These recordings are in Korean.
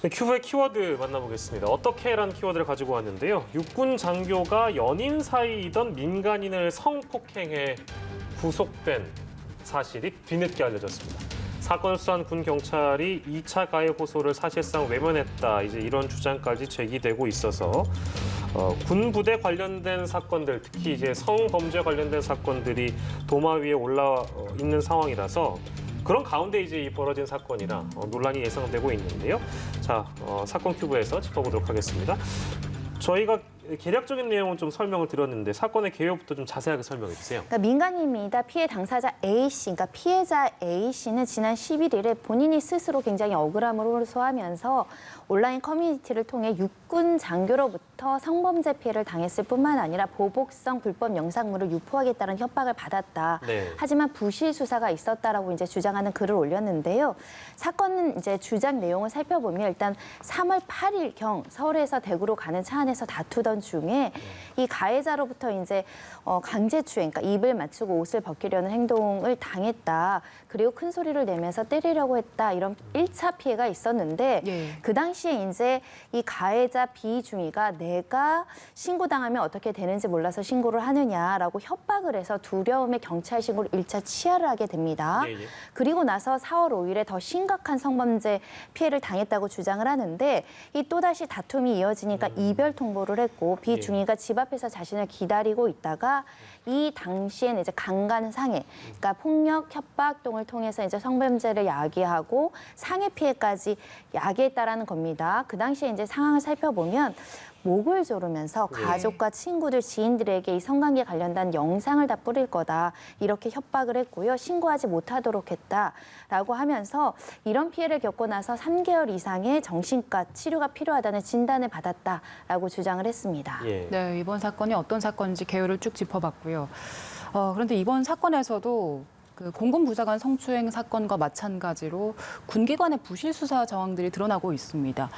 네, 큐브의 키워드 만나보겠습니다. 어떻게라는 키워드를 가지고 왔는데요. 육군 장교가 연인 사이이던 민간인을 성폭행해 구속된 사실이 뒤늦게 알려졌습니다. 사건을 수사한 군 경찰이 2차 가해 호소를 사실상 외면했다. 이제 이런 주장까지 제기되고 있어서 군 부대 관련된 사건들, 특히 이제 성범죄 관련된 사건들이 도마 위에 올라 있는 상황이라서 그런 가운데 이제 이 벌어진 사건이라 논란이 예상되고 있는데요. 자, 사건 큐브에서 짚어보도록 하겠습니다. 저희가 개략적인 내용은 좀 설명을 드렸는데 사건의 개요부터 좀 자세하게 설명해 주세요. 그러니까 민간인입니다. 피해 당사자 A 씨, 그러니까 피해자 A 씨는 지난 11일에 본인이 스스로 굉장히 억울함을 호소하면서 온라인 커뮤니티를 통해 육군 장교로부터 성범죄 피해를 당했을 뿐만 아니라 보복성 불법 영상물을 유포하겠다는 협박을 받았다. 네. 하지만 부실 수사가 있었다라고 이제 주장하는 글을 올렸는데요. 사건은 이제 주장 내용을 살펴보면 일단 3월 8일경 서울에서 대구로 가는 차 안에서 다투던 중에 이 가해자로부터 이제 강제추행, 그러니까 입을 맞추고 옷을 벗기려는 행동을 당했다. 그리고 큰 소리를 내면서 때리려고 했다. 이런 1차 피해가 있었는데 그 당시에 이제 이 가해자 B 중위가 내가 신고당하면 어떻게 되는지 몰라서 신고를 하느냐라고 협박을 해서 두려움에 경찰 신고를 1차 취하를 하게 됩니다. 예. 그리고 나서 4월 5일에 더 심각한 성범죄 피해를 당했다고 주장을 하는데 이 또다시 다툼이 이어지니까 이별 통보를 했고 B 중위가 집 앞에서 자신을 기다리고 있다가 이 당시에는 이제 강간상해, 그러니까 폭력, 협박 등을 통해서 이제 성범죄를 야기하고 상해 피해까지 야기했다라는 겁니다. 그 당시에 이제 상황을 살펴보면 목을 조르면서 가족과 친구들, 지인들에게 이 성관계 관련된 영상을 다 뿌릴 거다. 이렇게 협박을 했고요. 신고하지 못하도록 했다라고 하면서 이런 피해를 겪고 나서 3개월 이상의 정신과 치료가 필요하다는 진단을 받았다라고 주장을 했습니다. 예. 네, 이번 사건이 어떤 사건인지 개요를 쭉 짚어봤고요. 그런데 이번 사건에서도 그 공군부사관 성추행 사건과 마찬가지로 군기관의 부실 수사 정황들이 드러나고 있습니다.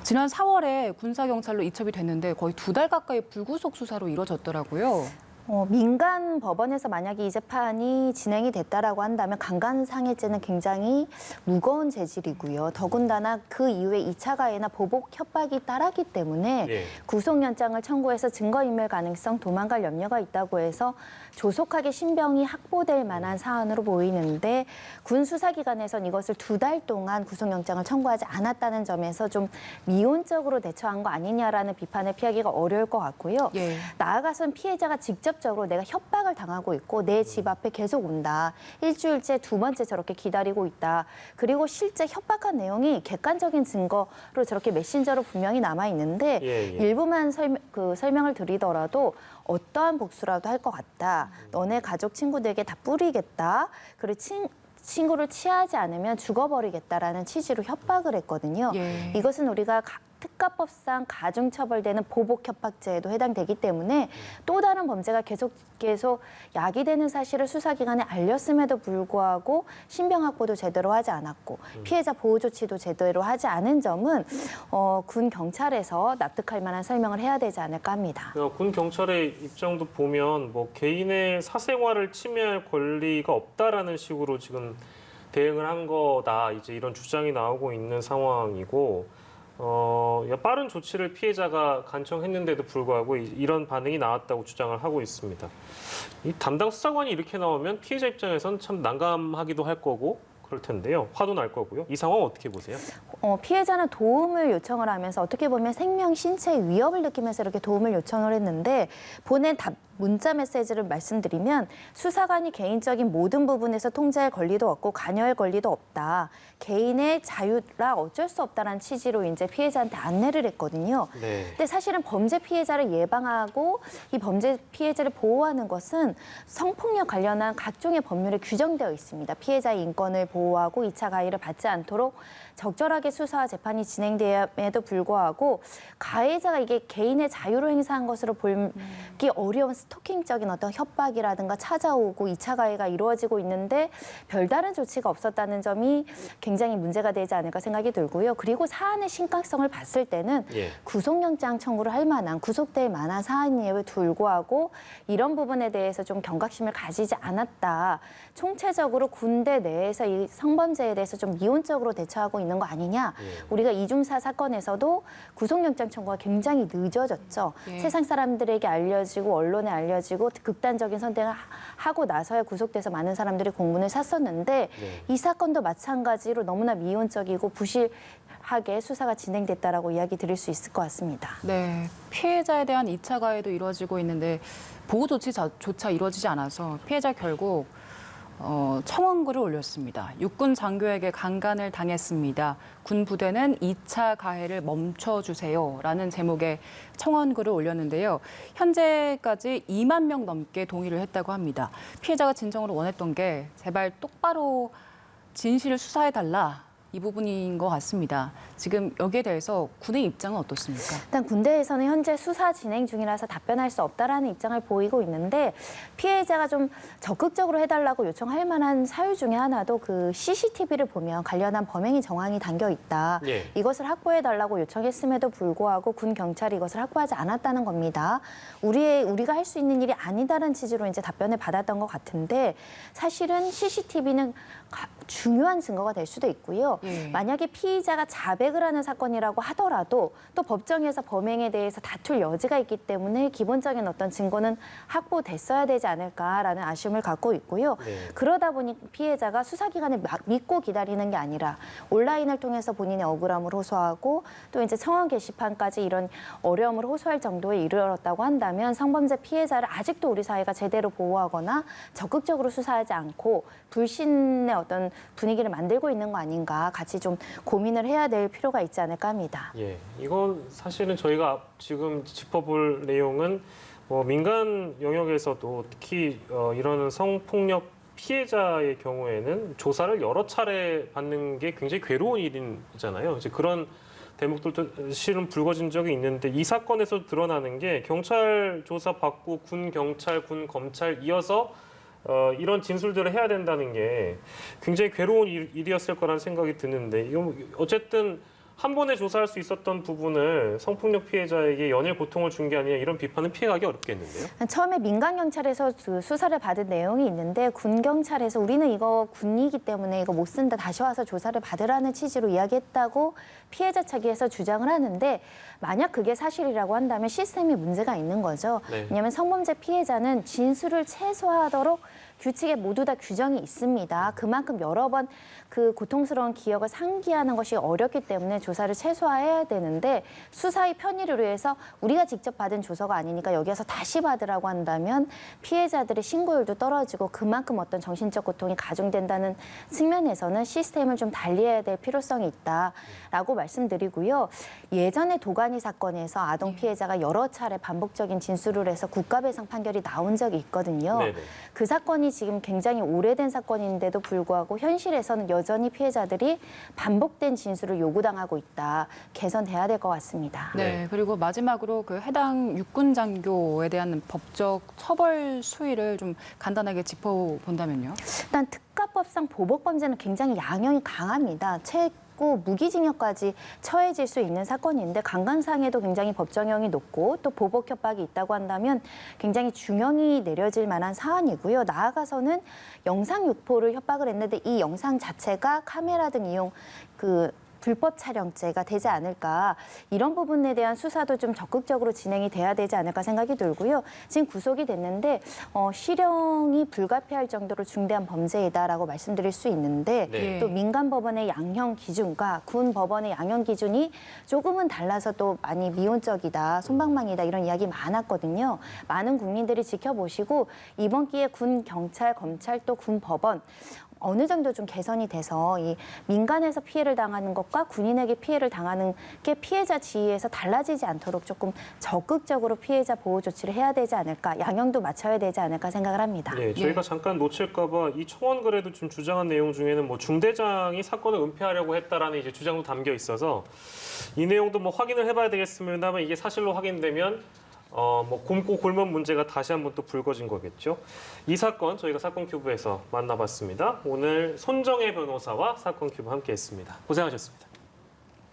지난 4월에 군사경찰로 이첩이 됐는데 거의 2달 가까이 불구속 수사로 이뤄졌더라고요. 민간 법원에서 만약에 이 재판이 진행이 됐다라고 한다면 강간상해죄는 굉장히 무거운 재질이고요. 더군다나 그 이후에 2차 가해나 보복 협박이 따랐기 때문에 구속영장을 청구해서 증거인멸 가능성, 도망갈 염려가 있다고 해서 조속하게 신병이 확보될 만한 사안으로 보이는데 군 수사기관에선 이것을 2달 동안 구속영장을 청구하지 않았다는 점에서 좀 미온적으로 대처한 거 아니냐라는 비판을 피하기가 어려울 것 같고요. 나아가선 피해자가 직접적으로 내가 협박을 당하고 있고 내 집 앞에 계속 온다. 일주일째 2번째 저렇게 기다리고 있다. 그리고 실제 협박한 내용이 객관적인 증거로 저렇게 메신저로 분명히 남아있는데 일부만 설명을 드리더라도 어떠한 복수라도 할 것 같다. 너네 가족 친구들에게 다 뿌리겠다. 그리고 친구를 취하지 않으면 죽어버리겠다라는 취지로 협박을 했거든요. 이것은 우리가 특가법상 가중처벌되는 보복협박죄에도 해당되기 때문에 또 다른 범죄가 계속 야기되는 사실을 수사기관에 알렸음에도 불구하고 신병 확보도 제대로 하지 않았고 피해자 보호 조치도 제대로 하지 않은 점은 군 경찰에서 납득할 만한 설명을 해야 되지 않을까 합니다. 군 경찰의 입장도 보면 뭐 개인의 사생활을 침해할 권리가 없다라는 식으로 지금 대응을 한 거다. 이제 이런 주장이 나오고 있는 상황이고. 빠른 조치를 피해자가 간청했는데도 불구하고 이런 반응이 나왔다고 주장을 하고 있습니다. 이 담당 수사관이 이렇게 나오면 피해자 입장에선 참 난감하기도 할 거고 그럴 텐데요. 화도 날 거고요. 이 상황 어떻게 보세요? 피해자는 도움을 요청을 하면서 어떻게 보면 생명, 신체의 위협을 느끼면서 이렇게 도움을 요청을 했는데 보낸 문자 메시지를 말씀드리면 수사관이 개인적인 모든 부분에서 통제할 권리도 없고 관여할 권리도 없다. 개인의 자유라 어쩔 수 없다라는 취지로 이제 피해자한테 안내를 했거든요. 근데 사실은 범죄 피해자를 예방하고 이 범죄 피해자를 보호하는 것은 성폭력 관련한 각종의 법률에 규정되어 있습니다. 피해자의 인권을 보호하고 2차 가해를 받지 않도록 적절하게 수사와 재판이 진행됨에도 불구하고 가해자가 이게 개인의 자유로 행사한 것으로 보기 어려운 스토킹적인 어떤 협박이라든가 찾아오고 2차 가해가 이루어지고 있는데 별다른 조치가 없었다는 점이 굉장히 문제가 되지 않을까 생각이 들고요. 그리고 사안의 심각성을 봤을 때는 예. 구속영장 청구를 할 만한 구속될 만한 사안임에도 불구하고 이런 부분에 대해서 좀 경각심을 가지지 않았다. 총체적으로 군대 내에서 이 성범죄에 대해서 좀 미온적으로 대처하고 있는 거 아니냐. 우리가 이중사 사건에서도 구속영장 청구가 굉장히 늦어졌죠. 예. 세상 사람들에게 알려지고 언론에 알려지고 극단적인 선택을 하고 나서야 구속돼서 많은 사람들이 공문을 샀었는데 이 사건도 마찬가지로 너무나 미온적이고 부실하게 수사가 진행됐다라고 이야기 드릴 수 있을 것 같습니다. 네, 피해자에 대한 2차 가해도 이루어지고 있는데 보호 조치조차 이루어지지 않아서 피해자 결국 청원글을 올렸습니다. 육군 장교에게 강간을 당했습니다. 군 부대는 2차 가해를 멈춰주세요라는 제목의 청원글을 올렸는데요. 현재까지 2만 명 넘게 동의를 했다고 합니다. 피해자가 진정으로 원했던 게 제발 똑바로 진실을 수사해달라. 이 부분인 것 같습니다. 지금 여기에 대해서 군의 입장은 어떻습니까? 일단 군대에서는 현재 수사 진행 중이라서 답변할 수 없다라는 입장을 보이고 있는데 피해자가 좀 적극적으로 해달라고 요청할 만한 사유 중에 하나도 그 CCTV를 보면 관련한 범행의 정황이 담겨 있다. 예. 이것을 확보해달라고 요청했음에도 불구하고 군 경찰이 이것을 확보하지 않았다는 겁니다. 우리가 할 수 있는 일이 아니다라는 취지로 이제 답변을 받았던 것 같은데 사실은 CCTV는 중요한 증거가 될 수도 있고요. 예. 만약에 피의자가 자백을 하는 사건이라고 하더라도 또 법정에서 범행에 대해서 다툴 여지가 있기 때문에 기본적인 어떤 증거는 확보됐어야 되지 않을까라는 아쉬움을 갖고 있고요. 네. 그러다 보니 피해자가 수사기관을 믿고 기다리는 게 아니라 온라인을 통해서 본인의 억울함을 호소하고 또 이제 청원 게시판까지 이런 어려움을 호소할 정도에 이르렀다고 한다면 성범죄 피해자를 아직도 우리 사회가 제대로 보호하거나 적극적으로 수사하지 않고 불신의 어떤 분위기를 만들고 있는 거 아닌가 같이 좀 고민을 해야 될 필요가 있지 않을까 합니다. 예, 이건 사실은 저희가 지금 짚어볼 내용은 민간 영역에서도 특히 이런 성폭력 피해자의 경우에는 조사를 여러 차례 받는 게 굉장히 괴로운 일이잖아요. 이제 그런 대목들도 실은 불거진 적이 있는데 이 사건에서 드러나는 게 경찰 조사 받고 군 경찰, 군 검찰 이어서 이런 진술들을 해야 된다는 게 굉장히 괴로운 일이었을 거라는 생각이 드는데 어쨌든 한 번에 조사할 수 있었던 부분을 성폭력 피해자에게 연일 고통을 준 게 아니라 이런 비판은 피해가기 어렵겠는데요? 처음에 민간 경찰에서 그 수사를 받은 내용이 있는데 군 경찰에서 우리는 이거 군이기 때문에 이거 못 쓴다 다시 와서 조사를 받으라는 취지로 이야기했다고 피해자 측에서 주장을 하는데 만약 그게 사실이라고 한다면 시스템이 문제가 있는 거죠. 네. 왜냐하면 성범죄 피해자는 진술을 최소화하도록 규칙에 모두 다 규정이 있습니다. 그만큼 여러 번 그 고통스러운 기억을 상기하는 것이 어렵기 때문에 조사를 최소화해야 되는데 수사의 편의를 위해서 우리가 직접 받은 조서가 아니니까 여기에서 다시 받으라고 한다면 피해자들의 신고율도 떨어지고 그만큼 어떤 정신적 고통이 가중된다는 측면에서는 시스템을 좀 달리해야 될 필요성이 있다라고 말씀드리고요. 예전에 도가니 사건에서 아동 피해자가 여러 차례 반복적인 진술을 해서 국가배상 판결이 나온 적이 있거든요. 네네. 그 사건이 지금 굉장히 오래된 사건인데도 불구하고 현실에서는 여전히 피해자들이 반복된 진술을 요구당하고 있다. 개선돼야 될 것 같습니다. 네, 그리고 마지막으로 그 해당 육군 장교에 대한 법적 처벌 수위를 좀 간단하게 짚어본다면요. 일단 특가법상 보복 범죄는 굉장히 양형이 강합니다. 최고 무기징역까지 처해질 수 있는 사건인데 강간상해도 굉장히 법정형이 높고 또 보복 협박이 있다고 한다면 굉장히 중형이 내려질 만한 사안이고요. 나아가서는 영상 유포를 협박을 했는데 이 영상 자체가 카메라 등 이용 불법 촬영죄가 되지 않을까 이런 부분에 대한 수사도 좀 적극적으로 진행이 돼야 되지 않을까 생각이 들고요. 지금 구속이 됐는데 실형이 불가피할 정도로 중대한 범죄이다라고 말씀드릴 수 있는데 네. 또 민간 법원의 양형 기준과 군 법원의 양형 기준이 조금은 달라서 또 많이 미온적이다, 솜방망이다 이런 이야기 많았거든요. 많은 국민들이 지켜보시고 이번 기회에 군 경찰, 검찰 또 군 법원 어느 정도 좀 개선이 돼서 이 민간에서 피해를 당하는 것과 군인에게 피해를 당하는 게 피해자 지위에서 달라지지 않도록 조금 적극적으로 피해자 보호 조치를 해야 되지 않을까, 양형도 맞춰야 되지 않을까 생각을 합니다. 네, 저희가 잠깐 놓칠까봐 이 청원글에도 좀 주장한 내용 중에는 뭐 중대장이 사건을 은폐하려고 했다라는 이제 주장도 담겨 있어서 이 내용도 뭐 확인을 해봐야 되겠습니다만 이게 사실로 확인되면 뭐 곰고 골면 문제가 다시 한번 또 불거진 거겠죠. 이 사건 저희가 사건 큐브에서 만나봤습니다. 오늘 손정혜 변호사와 사건 큐브 함께했습니다. 고생하셨습니다.